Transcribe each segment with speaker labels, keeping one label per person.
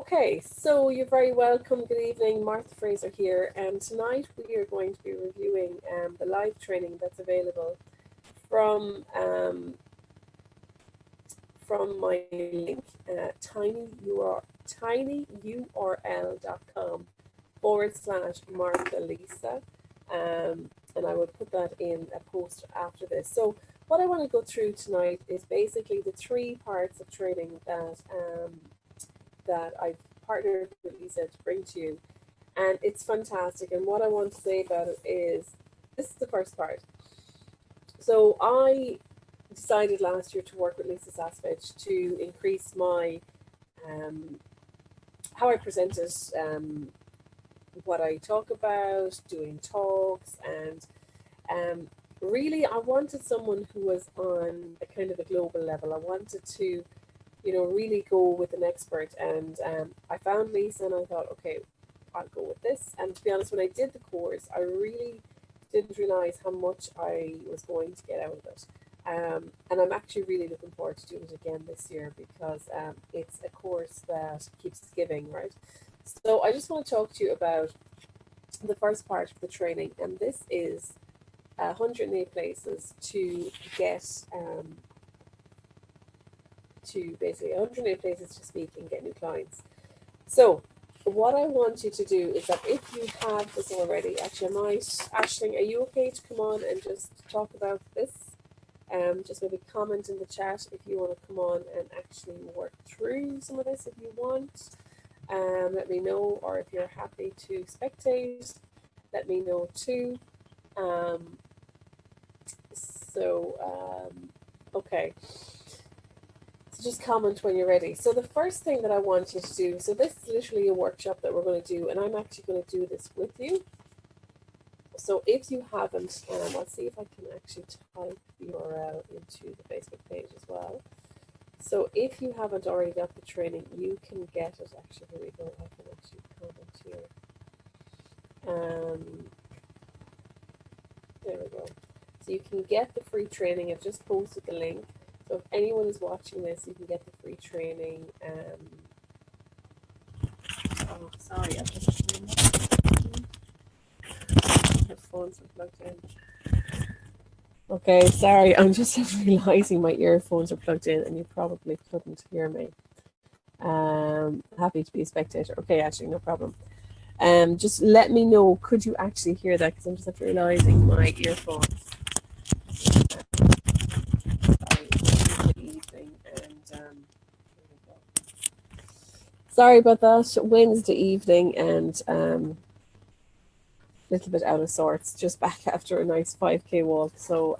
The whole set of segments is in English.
Speaker 1: Okay, so you're very welcome. Good evening, Martha Fraser here, and tonight we are going to be reviewing the live training that's available from my link, tinyurl.com/Martha Lisa, and I will put that in a post after this. So what I want to go through tonight is basically the three parts of training that I've partnered with Lisa to bring to you, and it's fantastic. And what I want to say about it is, this is the first part. So I decided last year to work with Lisa Sasevich to increase my how I present it, what I talk about, doing talks, and really I wanted someone who was on a kind of a global level. I wanted to, really go with an expert, and I found Lisa and I thought, okay, I'll go with this. And to be honest, when I did the course, I really didn't realize how much I was going to get out of it. And I'm actually really looking forward to doing it again this year, because it's a course that keeps giving, right? So I just want to talk to you about the first part of the training, and this is 108 places to get to basically 108 places to speak and get new clients. So what I want you to do is that if you have this already, actually I might, Aisling, are you okay to come on and just talk about this? Just maybe comment in the chat if you want to come on and actually work through some of this if you want. Let me know, or if you're happy to spectate, let me know too. Okay. So just comment when you're ready. So the first thing that I want you to do, so this is literally a workshop that we're going to do, and I'm actually going to do this with you. So if you haven't, I'll see if I can actually type the URL into the Facebook page as well. So if you haven't already got the training, you can get it. Actually, here we go. I can actually comment here. There we go. So you can get the free training. I've just posted the link. So if anyone is watching this, you can get the free training. Oh, sorry, I've just the phones are plugged in. Okay, sorry, I'm just realizing my earphones are plugged in and you probably couldn't hear me. Happy to be a spectator. Okay, actually, no problem. Just let me know, could you actually hear that? Because I'm just realizing my earphones. Sorry about that. Wednesday evening, and a little bit out of sorts, just back after a nice 5K walk. So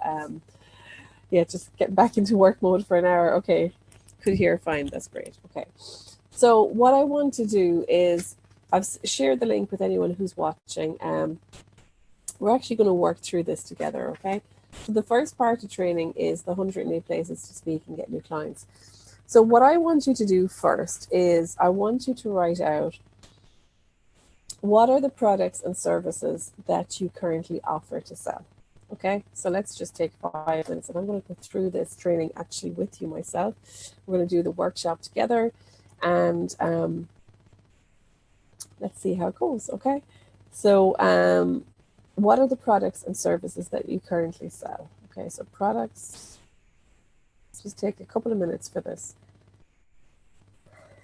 Speaker 1: yeah, just get back into work mode for an hour. Okay, could hear fine. That's great. Okay, so what I want to do is, I've shared the link with anyone who's watching. We're actually going to work through this together. Okay, so the first part of training is the 108 places to speak and get new clients. So what I want you to do first is I want you to write out, what are the products and services that you currently offer to sell? Okay, so let's just take 5 minutes, and I'm going to go through this training actually with you myself. We're going to do the workshop together, and let's see how it goes. Okay, so what are the products and services that you currently sell? Okay, so products, just take a couple of minutes for this.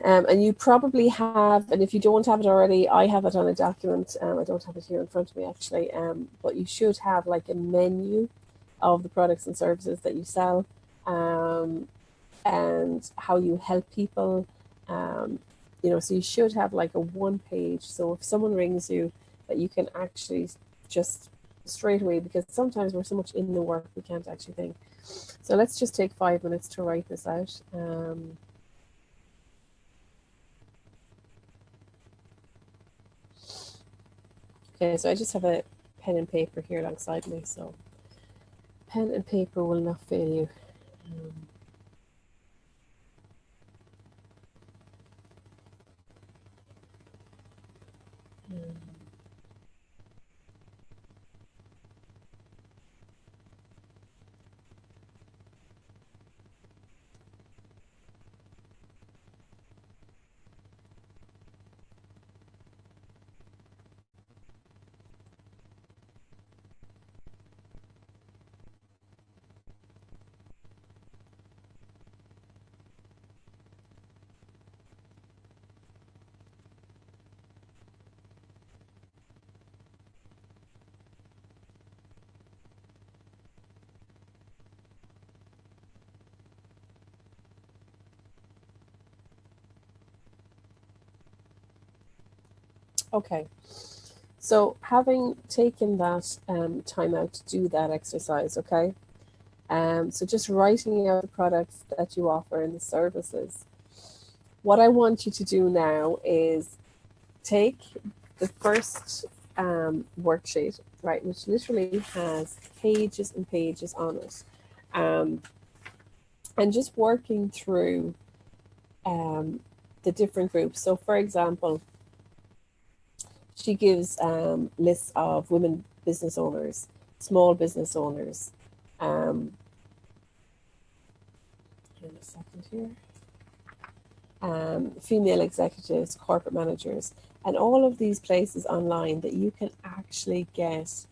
Speaker 1: And you probably have, and if you don't have it already, I have it on a document. I don't have it here in front of me actually, but you should have like a menu of the products and services that you sell, and how you help people. So you should have like a 1-page. So if someone rings you, that you can actually just straight away, because sometimes we're so much in the work we can't actually think. So let's just take 5 minutes to write this out. Okay, so I just have a pen and paper here alongside me, so pen and paper will not fail you. Okay. So having taken that time out to do that exercise, okay? So just writing out the products that you offer and the services. What I want you to do now is take the first worksheet, right, which literally has pages and pages on it, um, and just working through the different groups. So, for example, she gives lists of women business owners, small business owners. In a second here. Female executives, corporate managers, and all of these places online that you can actually get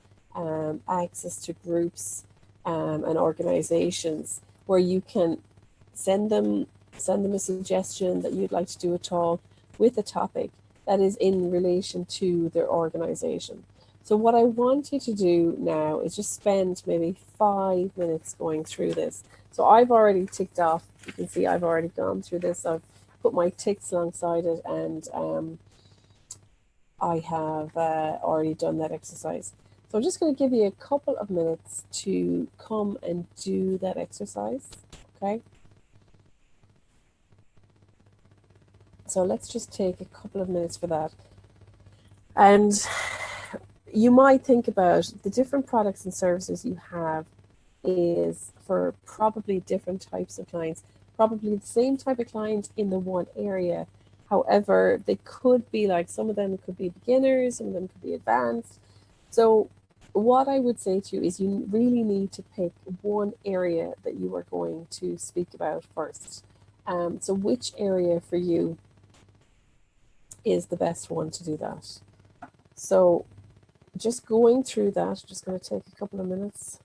Speaker 1: access to groups and organizations where you can send them a suggestion that you'd like to do a talk with a topic that is in relation to their organization. So what I want you to do now is just spend maybe 5 minutes going through this. So I've already ticked off, you can see I've already gone through this. I've put my ticks alongside it, and I have already done that exercise. So I'm just going to give you a couple of minutes to come and do that exercise, okay? So let's just take a couple of minutes for that. And you might think about the different products and services you have is for probably different types of clients, probably the same type of client in the one area. However, they could be like, some of them could be beginners, some of them could be advanced. So what I would say to you is you really need to pick one area that you are going to speak about first. So which area for you is the best one to do that? So just going through that, just going to take a couple of minutes.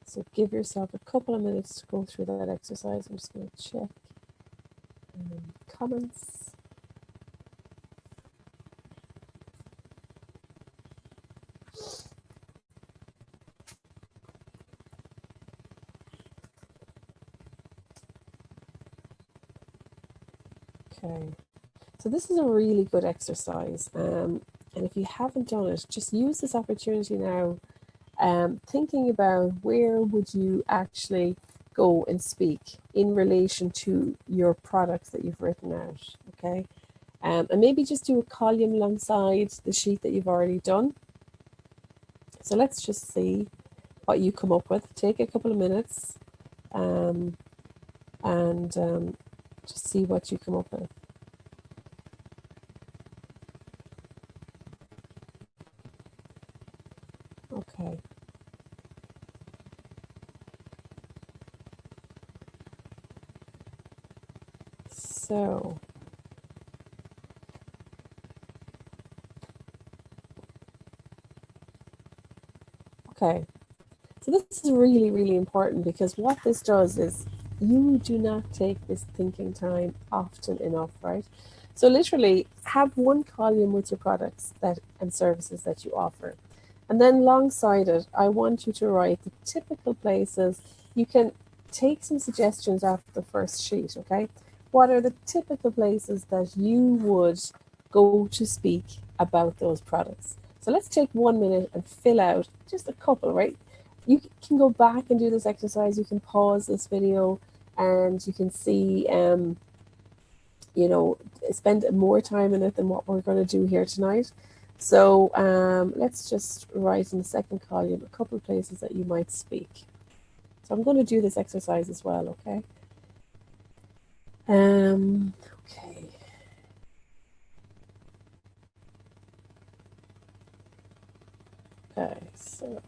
Speaker 1: So give yourself a couple of minutes to go through that exercise. I'm just going to check comments. Okay, so this is a really good exercise. And if you haven't done it, just use this opportunity now, thinking about where would you actually go and speak in relation to your products that you've written out, okay? And maybe just do a column alongside the sheet that you've already done. So let's just see what you come up with. Take a couple of minutes and just see what you come up with. Okay. So okay. So this is really, really important, because what this does is you do not take this thinking time often enough, right? So literally have one column with your products that and services that you offer. And then alongside it, I want you to write the typical places. You can take some suggestions after the first sheet, okay? What are the typical places that you would go to speak about those products? So let's take 1 minute and fill out just a couple, right? You can go back and do this exercise. You can pause this video and you can see, you know, spend more time in it than what we're going to do here tonight. So let's just write in the second column a couple of places that you might speak. So I'm going to do this exercise as well, okay? Okay. Okay, so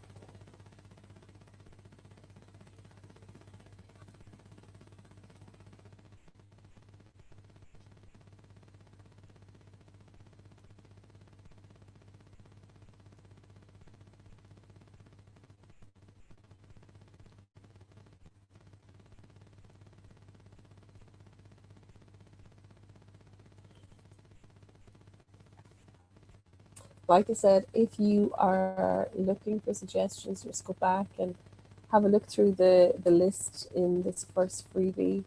Speaker 1: like I said, if you are looking for suggestions, just go back and have a look through the list in this first freebie.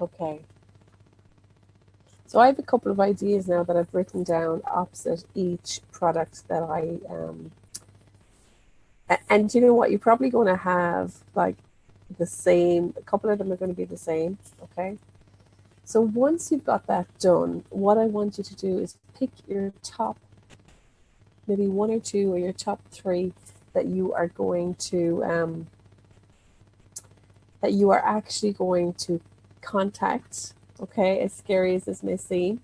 Speaker 1: Okay. So I have a couple of ideas now that I've written down opposite each product that I, and you know what, you're probably going to have like the same, a couple of them are going to be the same, okay? So once you've got that done, what I want you to do is pick your top, maybe one or two, or your top three that you are going to, that you are actually going to contact, okay, as scary as this may seem.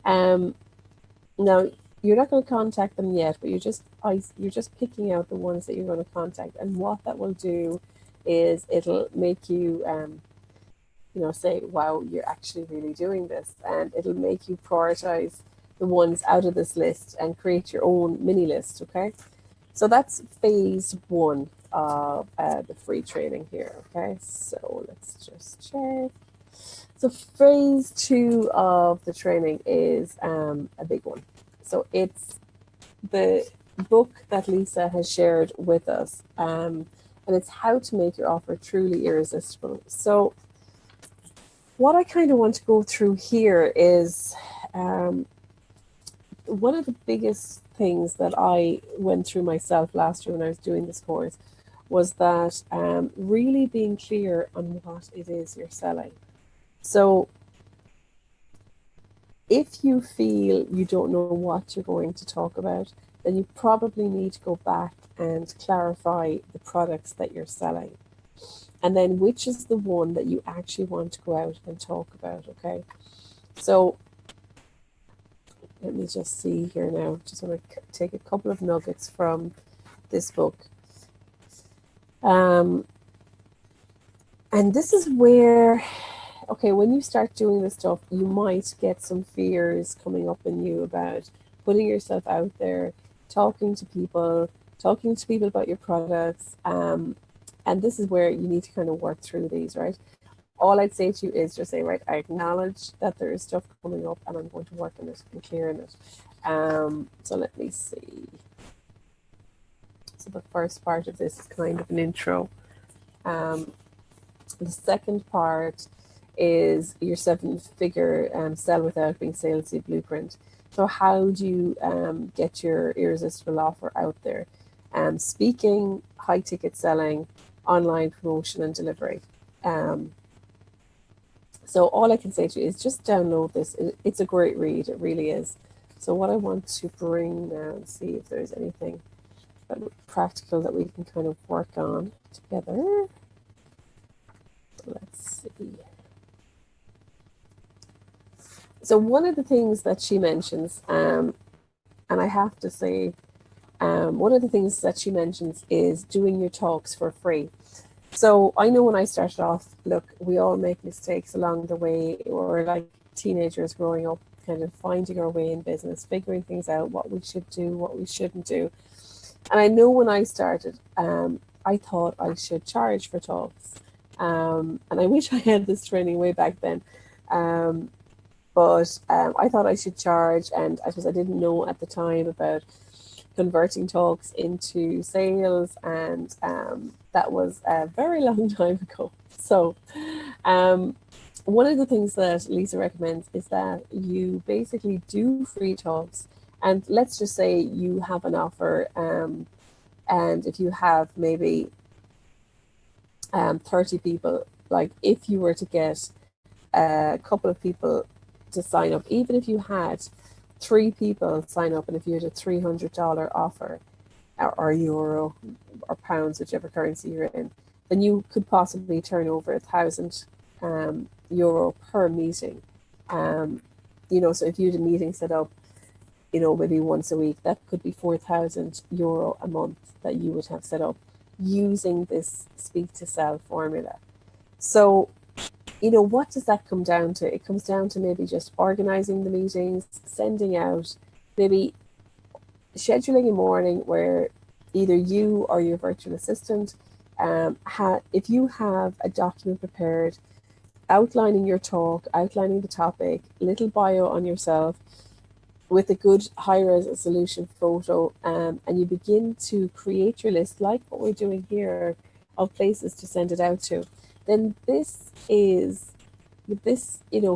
Speaker 1: Now, you're not going to contact them yet, but you're just picking out the ones that you're going to contact. And what that will do is it'll make you, say, wow, you're actually really doing this. And it'll make you prioritize the ones out of this list and create your own mini list, okay? So that's phase one of the free training here, okay? So let's just check. So phase two of the training is a big one. So it's the book that Lisa has shared with us, and it's how to make your offer truly irresistible. So what I kind of want to go through here is one of the biggest things that I went through myself last year when I was doing this course was that really being clear on what it is you're selling. So if you feel you don't know what you're going to talk about, then you probably need to go back and clarify the products that you're selling. And then which is the one that you actually want to go out and talk about, okay? So let me just see here now. Just want to take a couple of nuggets from this book. And this is where, okay, when you start doing this stuff, you might get some fears coming up in you about putting yourself out there, talking to people about your products. And this is where you need to kind of work through these, right? All I'd say to you is just say, right, I acknowledge that there is stuff coming up and I'm going to work on it and clearing it. So let me see. So the first part of this is kind of an intro. The second part is your 7-figure sell without being salesy blueprint. So how do you get your irresistible offer out there? Speaking, high ticket selling, online promotion and delivery. So all I can say to you is just download this. It's a great read, it really is. So what I want to bring now and see if there's anything practical that we can kind of work on together. Let's see. So one of the things that she mentions, and I have to say, one of the things that she mentions is doing your talks for free. So I know when I started off, look, we all make mistakes along the way. We're like teenagers growing up, kind of finding our way in business, figuring things out, what we should do, what we shouldn't do. And I know when I started, I thought I should charge for talks. And I wish I had this training way back then. But I thought I should charge, and I suppose I didn't know at the time about converting talks into sales, and that was a very long time ago. So one of the things that Lisa recommends is that you basically do free talks, and let's just say you have an offer, and if you have maybe 30 people, like if you were to get a couple of people to sign up, even if you had 3 people sign up, and if you had a $300 offer, or euro or pounds, whichever currency you're in, then you could possibly turn over €1,000 per meeting. So if you had a meeting set up, maybe once a week, that could be €4,000 a month that you would have set up using this speak to sell formula. So what does that come down to? It comes down to maybe just organizing the meetings, sending out, maybe scheduling a morning where either you or your virtual assistant, if you have a document prepared outlining your talk, outlining the topic, little bio on yourself with a good high resolution photo, and you begin to create your list like what we're doing here of places to send it out to, then this,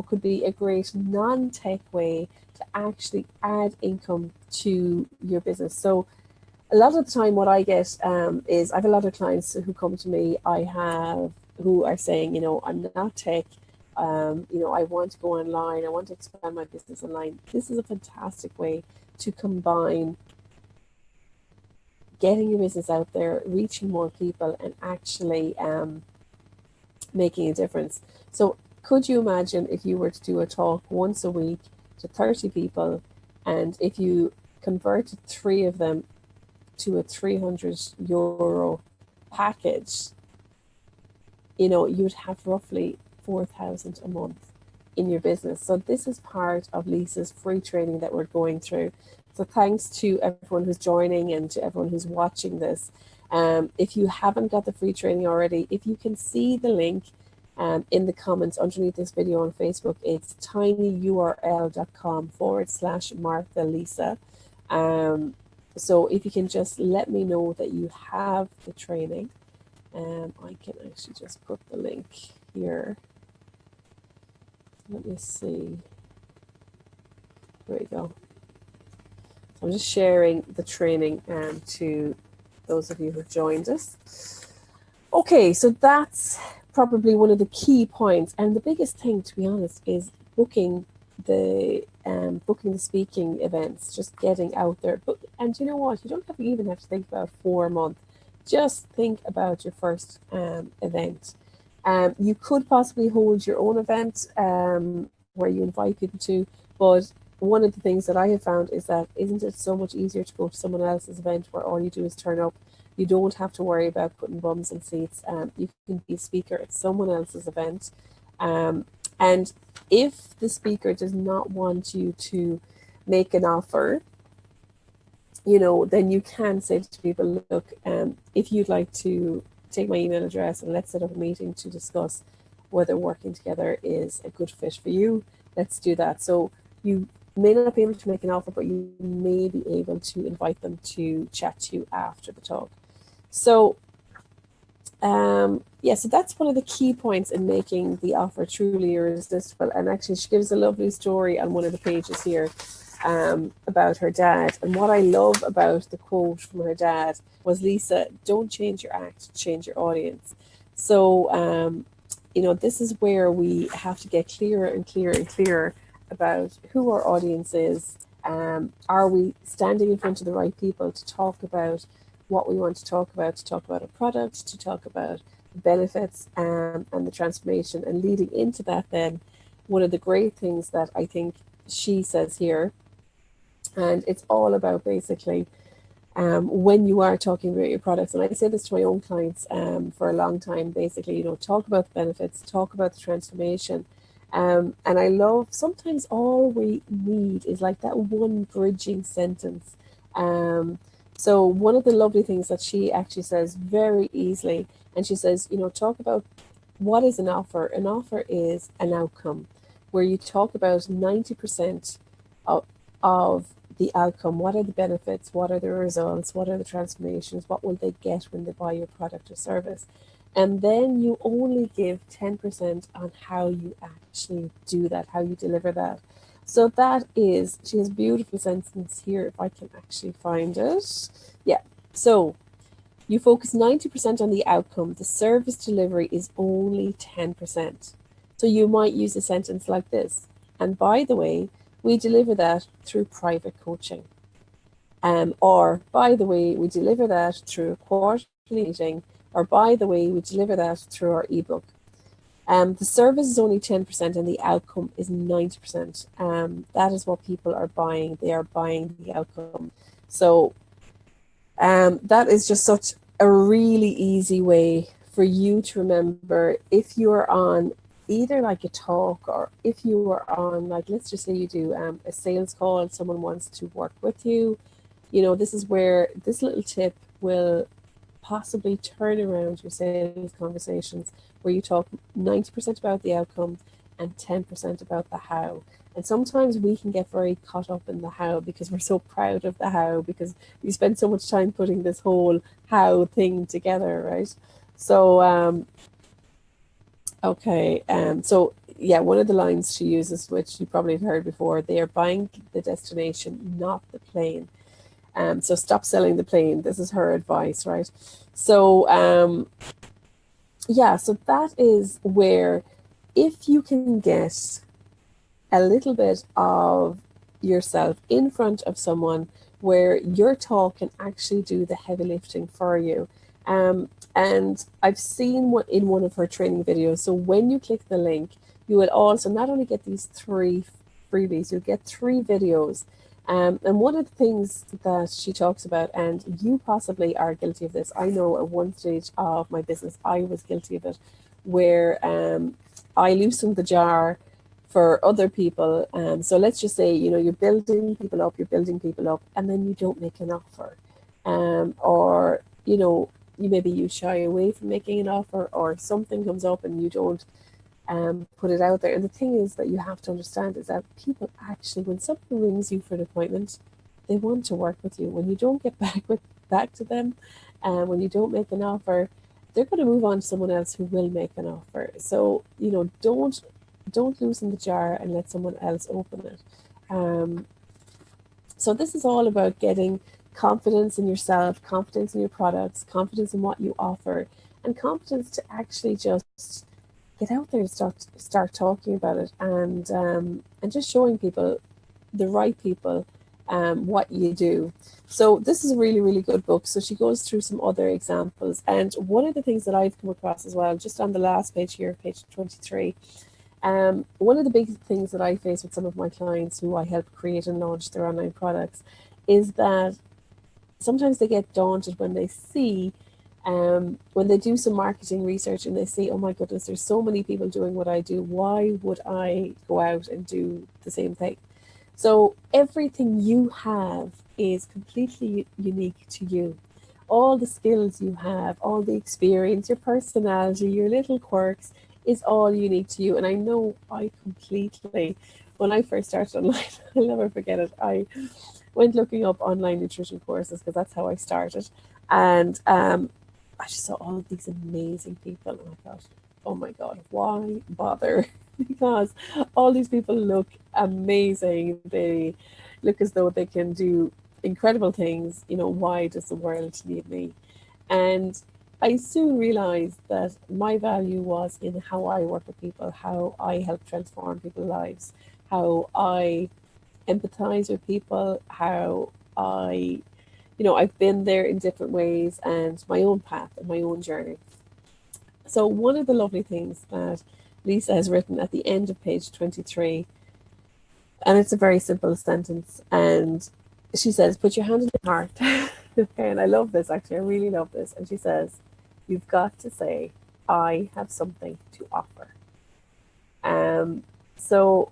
Speaker 1: could be a great non-tech way to actually add income to your business. So a lot of the time what I get is, I have a lot of clients who come to me, who are saying, I'm not tech, I want to go online, I want to expand my business online. This is a fantastic way to combine getting your business out there, reaching more people, and actually making a difference. So could you imagine if you were to do a talk once a week to 30 people, and if you converted 3 of them to a €300 package, you'd have roughly 4,000 a month in your business. So this is part of Lisa's free training that we're going through. So thanks to everyone who's joining and to everyone who's watching this. If you haven't got the free training already, if you can see the link in the comments underneath this video on Facebook, it's tinyurl.com/Martha Lisa. So if you can just let me know that you have the training, I can actually just put the link here. Let me see. There we go. So I'm just sharing the training to those of you who joined us. Okay, so that's probably one of the key points, and the biggest thing, to be honest, is booking the speaking events, just getting out there. And you know what? You don't even have to think about 4 a month. Just think about your first event. You could possibly hold your own event where you invite people to, but one of the things that I have found is that isn't it so much easier to go to someone else's event where all you do is turn up? You don't have to worry about putting bums in seats. You can be a speaker at someone else's event. And if the speaker does not want you to make an offer, then you can say to people, look, if you'd like to take my email address and let's set up a meeting to discuss whether working together is a good fit for you, let's do that. So you may not be able to make an offer, but you may be able to invite them to chat to you after the talk. So so that's one of the key points in making the offer truly irresistible. And actually she gives a lovely story on one of the pages here about her dad. And what I love about the quote from her dad was, Lisa, don't change your act, change your audience. So, this is where we have to get clearer and clearer and clearer about who our audience is. Are we standing in front of the right people to talk about what we want to talk about a product, to talk about the benefits and the transformation? And leading into that, then, one of the great things that I think she says here, and it's all about basically when you are talking about your products, and I say this to my own clients for a long time, basically, talk about the benefits, talk about the transformation. And I love, sometimes all we need is like that one bridging sentence. So one of the lovely things that she actually says very easily, and she says, talk about what is an offer. An offer is an outcome where you talk about 90% of the outcome. What are the benefits? What are the results? What are the transformations? What will they get when they buy your product or service? And then you only give 10% on how you actually do that, how you deliver that. So that is, she has a beautiful sentence here, if I can actually find it. Yeah, so you focus 90% on the outcome. The service delivery is only 10%. So you might use a sentence like this. And by the way, we deliver that through private coaching. Or by the way, we deliver that through a quarterly meeting. Or by the way, we deliver that through our ebook. The service is only 10% and the outcome is 90%. That is what people are buying. They are buying the outcome. So that is just such a really easy way for you to remember. If you are on either like a talk, or if you are on, like, let's just say you do a sales call and someone wants to work with you, this is where this little tip will possibly turn around your sales conversations where you talk 90% about the outcome and 10% about the how. And sometimes we can get very caught up in the how because we're so proud of the how, because we spend so much time putting this whole how thing together, right? So, so yeah, one of the lines she uses, which you probably have heard before, they are buying the destination, not the plane. So stop selling the plane. This is her advice, right? So, so that is where, if you can get a little bit of yourself in front of someone where your talk can actually do the heavy lifting for you. And I've seen what in one of her training videos. So when you click the link, you will also not only get these 3 freebies, you'll get 3 videos. And one of the things that she talks about, and you possibly are guilty of this, I know at one stage of my business, I was guilty of it, where I loosened the jar for other people. So let's just say, you're building people up, and then you don't make an offer. Or, maybe you shy away from making an offer, or something comes up and you don't put it out there. And the thing is that you have to understand is that people actually, when someone rings you for an appointment, they want to work with you. When you don't get back to them, and when you don't make an offer, they're going to move on to someone else who will make an offer. So, don't loosen the jar and let someone else open it. So this is all about getting confidence in yourself, confidence in your products, confidence in what you offer, and confidence to actually just get out there and start talking about it, and just showing people, the right people, what you do. So this is a really, really good book. So she goes through some other examples, and one of the things that I've come across as well, just on the last page here, page 23, one of the big things that I face with some of my clients who I help create and launch their online products is that sometimes they get daunted when they see, when they do some marketing research and they see, oh my goodness, there's so many people doing what I do. Why would I go out and do the same thing? So everything you have is completely unique to you. All the skills you have, all the experience, your personality, your little quirks is all unique to you. And I know I completely, when I first started online, I'll never forget it. I went looking up online nutrition courses because that's how I started. And I just saw all of these amazing people, and I thought, oh my God, why bother? Because all these people look amazing. They look as though they can do incredible things. Why does the world need me? And I soon realized that my value was in how I work with people, how I help transform people's lives, how I empathize with people, how I've been there in different ways, and my own path and my own journey. So one of the lovely things that Lisa has written at the end of page 23, and it's a very simple sentence, and she says, put your hand in your heart. And I love this, actually, I really love this. And she says, you've got to say, I have something to offer. So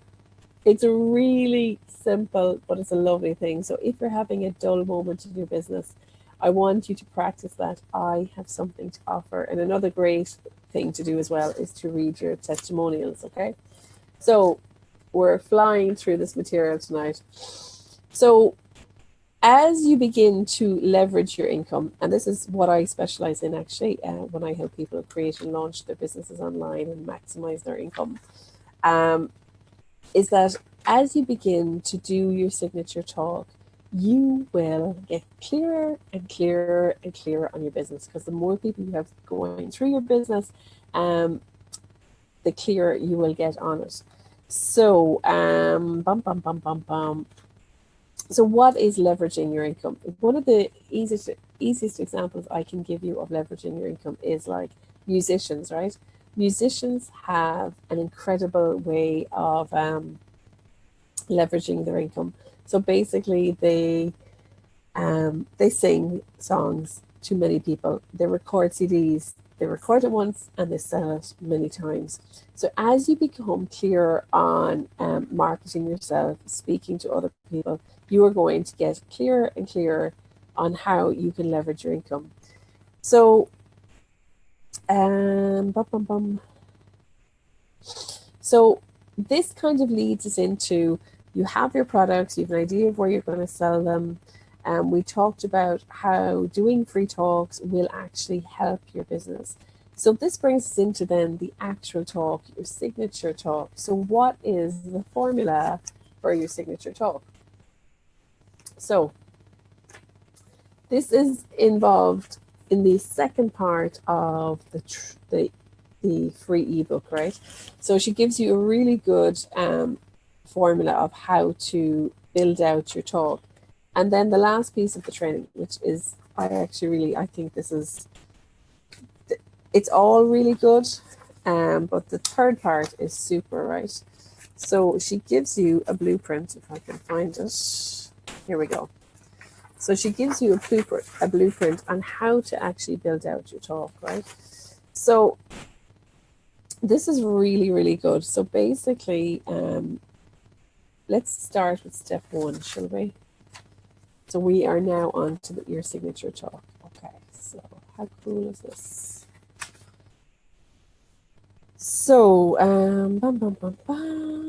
Speaker 1: it's a really simple, but it's a lovely thing. So if you're having a dull moment in your business, I want you to practice that. I have something to offer. And another great thing to do as well is to read your testimonials, okay? So we're flying through this material tonight. So as you begin to leverage your income, and this is what I specialize in actually, when I help people create and launch their businesses online and maximize their income, is that as you begin to do your signature talk, you will get clearer and clearer and clearer on your business, because the more people you have going through your business, the clearer you will get on it. So, So what is leveraging your income? One of the easiest examples I can give you of leveraging your income is like musicians, right? Musicians have an incredible way of leveraging their income. So basically they sing songs to many people. They record CDs. They record it once and they sell it many times. So as you become clearer on marketing yourself, speaking to other people, you are going to get clearer and clearer on how you can leverage your income. So, so this kind of leads us into, you have your products, you have an idea of where you're going to sell them. We talked about how doing free talks will actually help your business. So this brings us into then the actual talk, your signature talk. So what is the formula for your signature talk? So this is involved in the second part of the free ebook, right? So she gives you a really good formula of how to build out your talk. And then the last piece of the training, which is, I think this is, it's all really good, but the third part is super, right? So she gives you a blueprint, if I can find it. Here we go. So she gives you a blueprint on how to actually build out your talk, right? So this is really, really good. So basically, let's start with step 1, shall we? So we are now on to your signature talk. Okay, so how cool is this? So, bum, bum, bum, bum.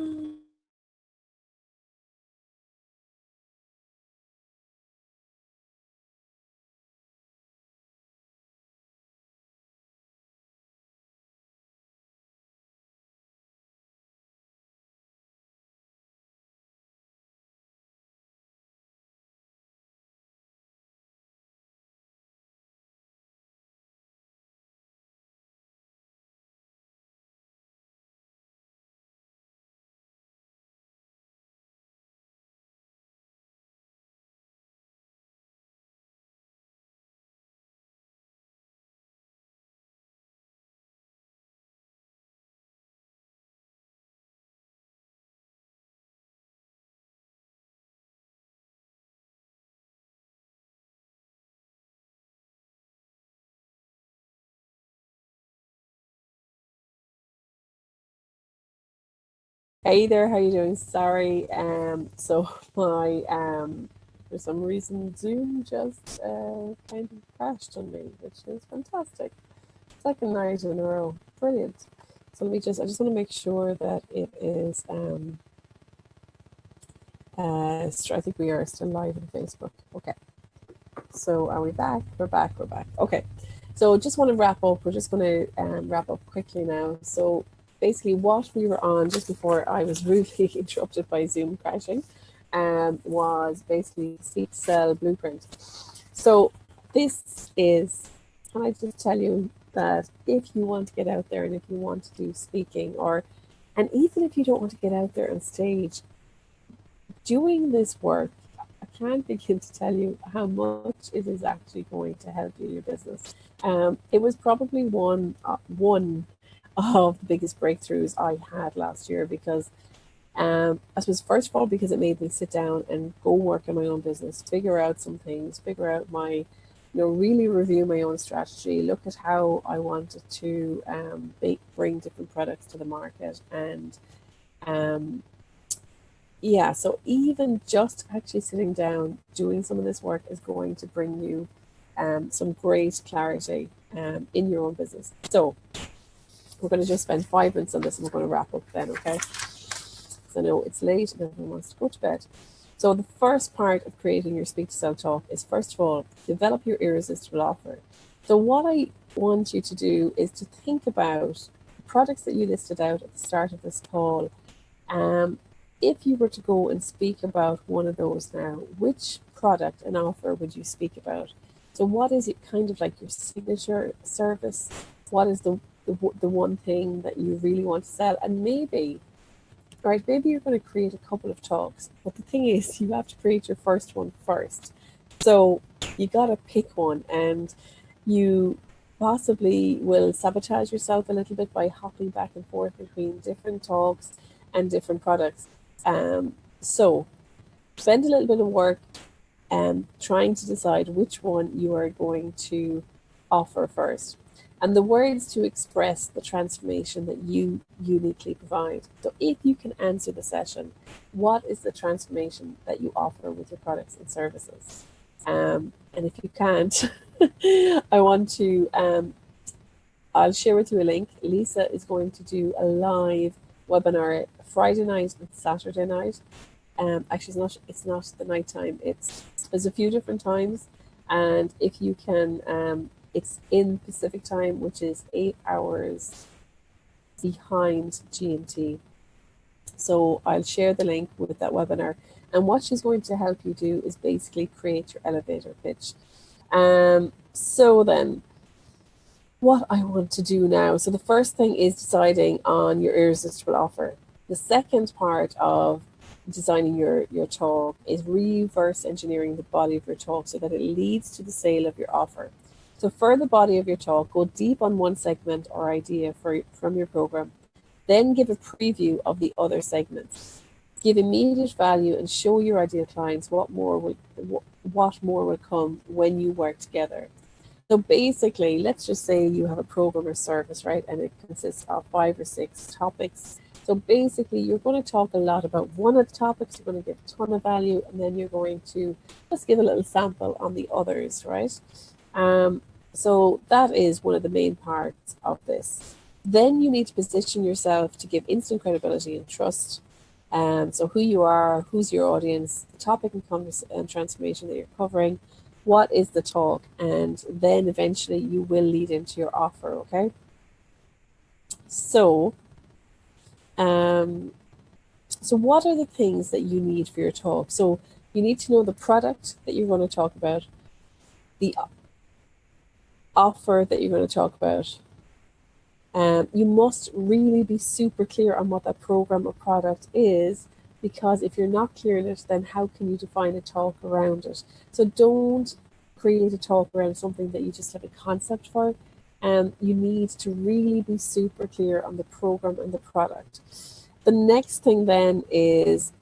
Speaker 1: Hey there, how you doing? Sorry, so my for some reason Zoom just kind of crashed on me, which is fantastic. Second night in a row, brilliant. So I just want to make sure that it is I think we are still live on Facebook. Okay, so are we back? We're back. Okay, so just want to wrap up. We're just going to wrap up quickly now. So basically what we were on just before I was rudely interrupted by Zoom crashing was basically Speak to Sell blueprint. So this is, can I just tell you that if you want to get out there and if you want to do speaking, and even if you don't want to get out there on stage, doing this work, I can't begin to tell you how much it is actually going to help you in your business. It was probably one of the biggest breakthroughs I had last year, because I suppose first of all because it made me sit down and go work in my own business, figure out some things, figure out really review my own strategy, look at how I wanted to bring different products to the market, and yeah, so even just actually sitting down doing some of this work is going to bring you some great clarity in your own business. So we're going to just spend 5 minutes on this and we're going to wrap up then, okay? So I know it's late and everyone wants to go to bed. So the first part of creating your Speak to Sell talk is, first of all, develop your irresistible offer. So what I want you to do is to think about the products that you listed out at the start of this call. If you were to go and speak about one of those now, which product and offer would you speak about? So what is it kind of like your signature service? What is the one thing that you really want to sell? And maybe you're going to create a couple of talks, but the thing is you have to create your first one first. So you got to pick one, and you possibly will sabotage yourself a little bit by hopping back and forth between different talks and different products. So spend a little bit of work trying to decide which one you are going to offer first, and the words to express the transformation that you uniquely provide. So if you can answer the session, what is the transformation that you offer with your products and services? And if you can't, I want to, I'll share with you a link. Lisa is going to do a live webinar Friday night and Saturday night. Actually, it's not the night time. There's a few different times, and if you can, it's in Pacific time, which is 8 hours behind GMT. So I'll share the link with that webinar. And what she's going to help you do is basically create your elevator pitch. So then, what I want to do now. So the first thing is deciding on your irresistible offer. The second part of designing your talk is reverse engineering the body of your talk so that it leads to the sale of your offer. So for the body of your talk, go deep on one segment or idea from your program, then give a preview of the other segments. Give immediate value and show your ideal clients what more will come when you work together. So basically, let's just say you have a program or service, right? And it consists of 5 or 6 topics. So basically, you're going to talk a lot about one of the topics, you're going to give a ton of value, and then you're going to just give a little sample on the others, right? So that is one of the main parts of this. Then you need to position yourself to give instant credibility and trust. So who you are, who's your audience, the topic and transformation that you're covering, what is the talk, and then eventually you will lead into your offer, okay? So, so what are the things that you need for your talk? So you need to know the product that you're going to talk about, the offer that you're going to talk about. You must really be super clear on what that program or product is, because if you're not clear in it, then how can you define a talk around it? So don't create a talk around something that you just have a concept for. You need to really be super clear on the program and the product. The next thing then is,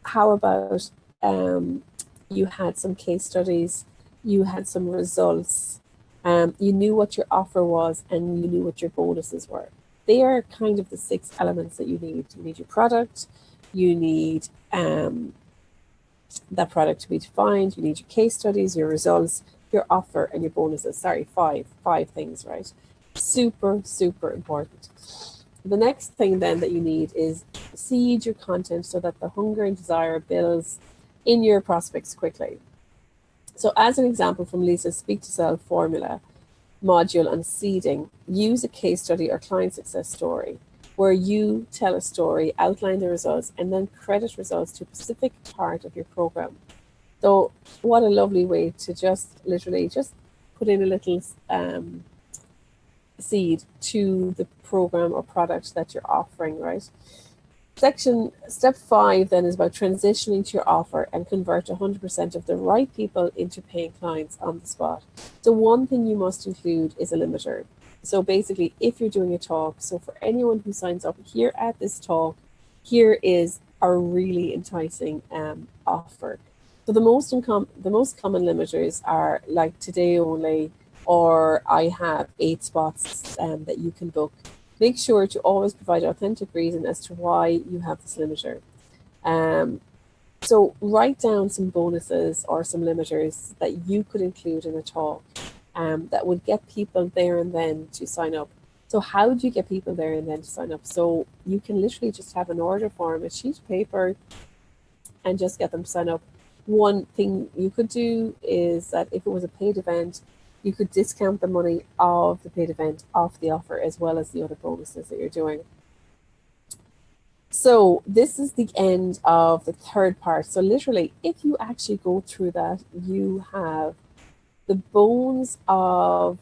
Speaker 1: how about you had some case studies, you had some results, you knew what your offer was, and you knew what your bonuses were. They are kind of the 6 elements that you need. You need your product, you need that product to be defined, you need your case studies, your results, your offer, and your bonuses. Sorry, five things, right? Super, super important. The next thing then that you need is seed your content so that the hunger and desire builds in your prospects quickly. So as an example from Lisa's Speak to Sell formula module on seeding, use a case study or client success story where you tell a story, outline the results, and then credit results to a specific part of your program. So what a lovely way to just literally just put in a little seed to the program or product that you're offering, right? Step 5 then is about transitioning to your offer and convert 100% of the right people into paying clients on the spot. So one thing you must include is a limiter. So basically, if you're doing a talk, so for anyone who signs up here at this talk, here is a really enticing offer. So the most common limiters are like today only, or I have 8 spots that you can book. Make sure to always provide authentic reason as to why you have this limiter. So write down some bonuses or some limiters that you could include in a talk that would get people there and then to sign up. So how do you get people there and then to sign up? So you can literally just have an order form, a sheet of paper, and just get them to sign up. One thing you could do is that if it was a paid event, you could discount the money of the paid event off the offer as well as the other bonuses that you're doing. So this is the end of the third part. So literally, if you actually go through that, you have the bones of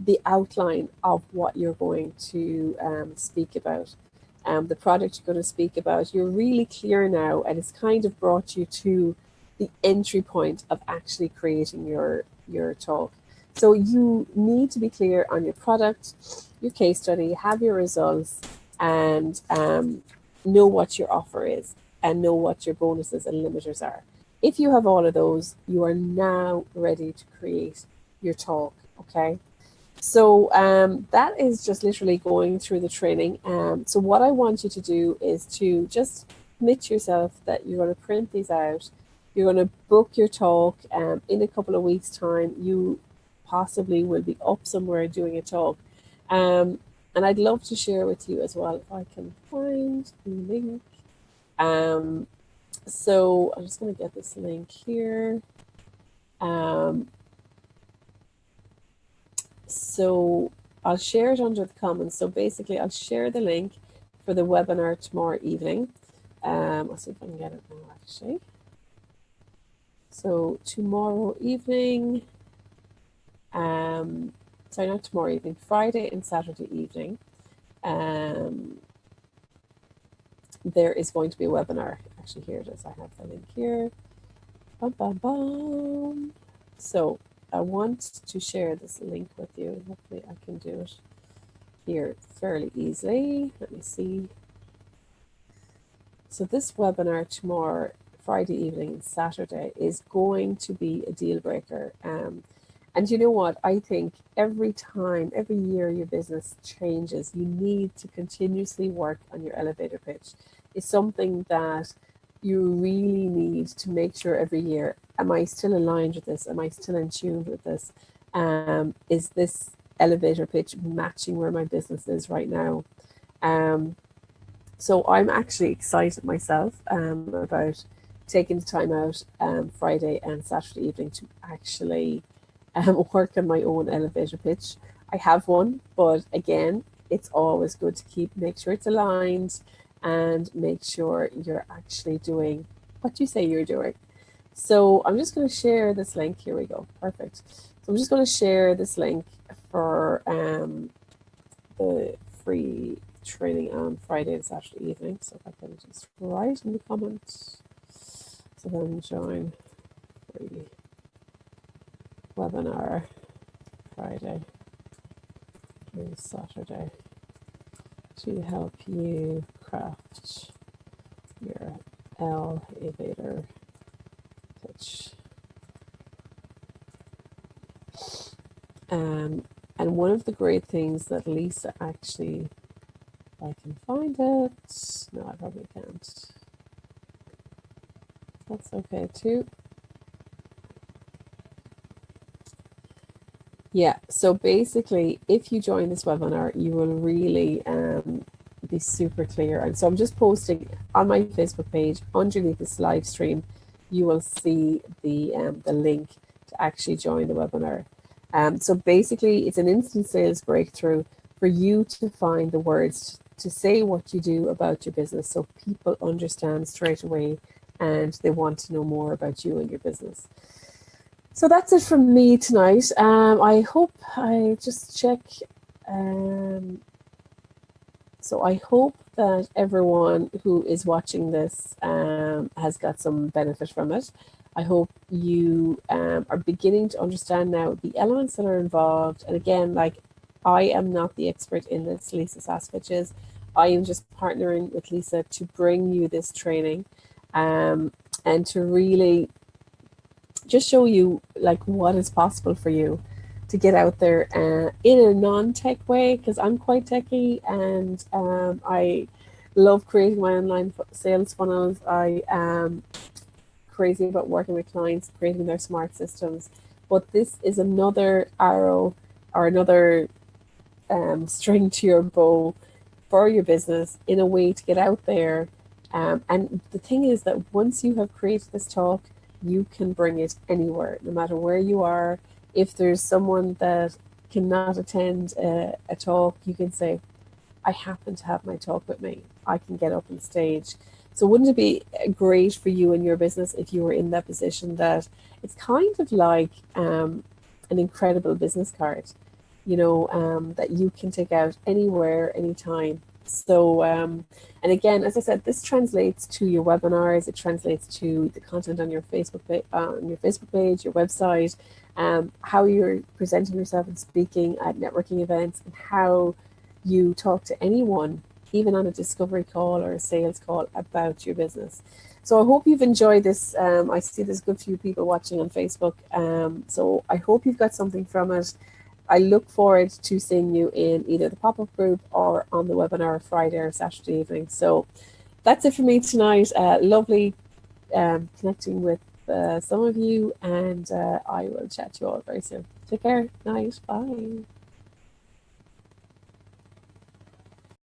Speaker 1: the outline of what you're going to speak about. The product you're going to speak about, you're really clear now, and it's kind of brought you to the entry point of actually creating your talk. So you need to be clear on your product, your case study, have your results, and know what your offer is and know what your bonuses and limiters are. If you have all of those, you are now ready to create your talk, okay? So that is just literally going through the training. So what I want you to do is to just commit yourself that you're going to print these out, You're going to book your talk in a couple of weeks' time. You possibly will be up somewhere doing a talk. And I'd love to share with you as well if I can find the link. So I'm just going to get this link here. So I'll share it under the comments. So basically, I'll share the link for the webinar tomorrow evening. I'll see if I can get it now, actually. So tomorrow evening, sorry, not tomorrow evening, Friday and Saturday evening, there is going to be a webinar. Actually, here it is. I have the link here. Bum, bum, bum. So I want to share this link with you. Hopefully I can do it here fairly easily. Let me see. So this webinar tomorrow, Friday evening and Saturday, is going to be a deal breaker. And you know what? I think every time, every year your business changes, you need to continuously work on your elevator pitch. It's something that you really need to make sure every year, am I still aligned with this? Am I still in tune with this? Is this elevator pitch matching where my business is right now? So I'm actually excited myself about taking the time out Friday and Saturday evening to actually work on my own elevator pitch. I have one, but again, it's always good to make sure it's aligned and make sure you're actually doing what you say you're doing. So I'm just going to share this link. Here we go. Perfect. So I'm just going to share this link for the free training on Friday and Saturday evening. So if I can just write in the comments. So then join free webinar Friday and Saturday to help you craft your elevator pitch. And one of the great things that Lisa actually, if I can find it, no, I probably can't. That's okay too. Yeah, so basically, if you join this webinar, you will really be super clear. And so I'm just posting on my Facebook page underneath this live stream. You will see the link to actually join the webinar. So basically, it's an instant sales breakthrough for you to find the words to say what you do about your business, so people understand straight away and they want to know more about you and your business. So that's it from me tonight. I hope I just check. So I hope that everyone who is watching this has got some benefit from it. I hope you are beginning to understand now the elements that are involved. And again, like, I am not the expert in this, Lisa Sasevich is. I am just partnering with Lisa to bring you this training and to really just show you like what is possible for you to get out there in a non-tech way, because I'm quite techy and I love creating my online sales funnels. I am crazy about working with clients, creating their smart systems. But this is another arrow or another string to your bow for your business in a way to get out there. And the thing is that once you have created this talk, you can bring it anywhere, no matter where you are. If there's someone that cannot attend a talk, you can say, I happen to have my talk with me. I can get up on stage. So wouldn't it be great for you and your business if you were in that position that it's kind of like an incredible business card, you know, that you can take out anywhere, anytime. So, and again, as I said, this translates to your webinars. It translates to the content on your Facebook page, your website, how you're presenting yourself and speaking at networking events, and how you talk to anyone, even on a discovery call or a sales call, about your business. So I hope you've enjoyed this. I see there's a good few people watching on Facebook. So I hope you've got something from it. I look forward to seeing you in either the pop-up group or on the webinar Friday or Saturday evening. So that's it for me tonight. Lovely connecting with some of you, and I will chat to you all very soon. Take care. Night. Bye.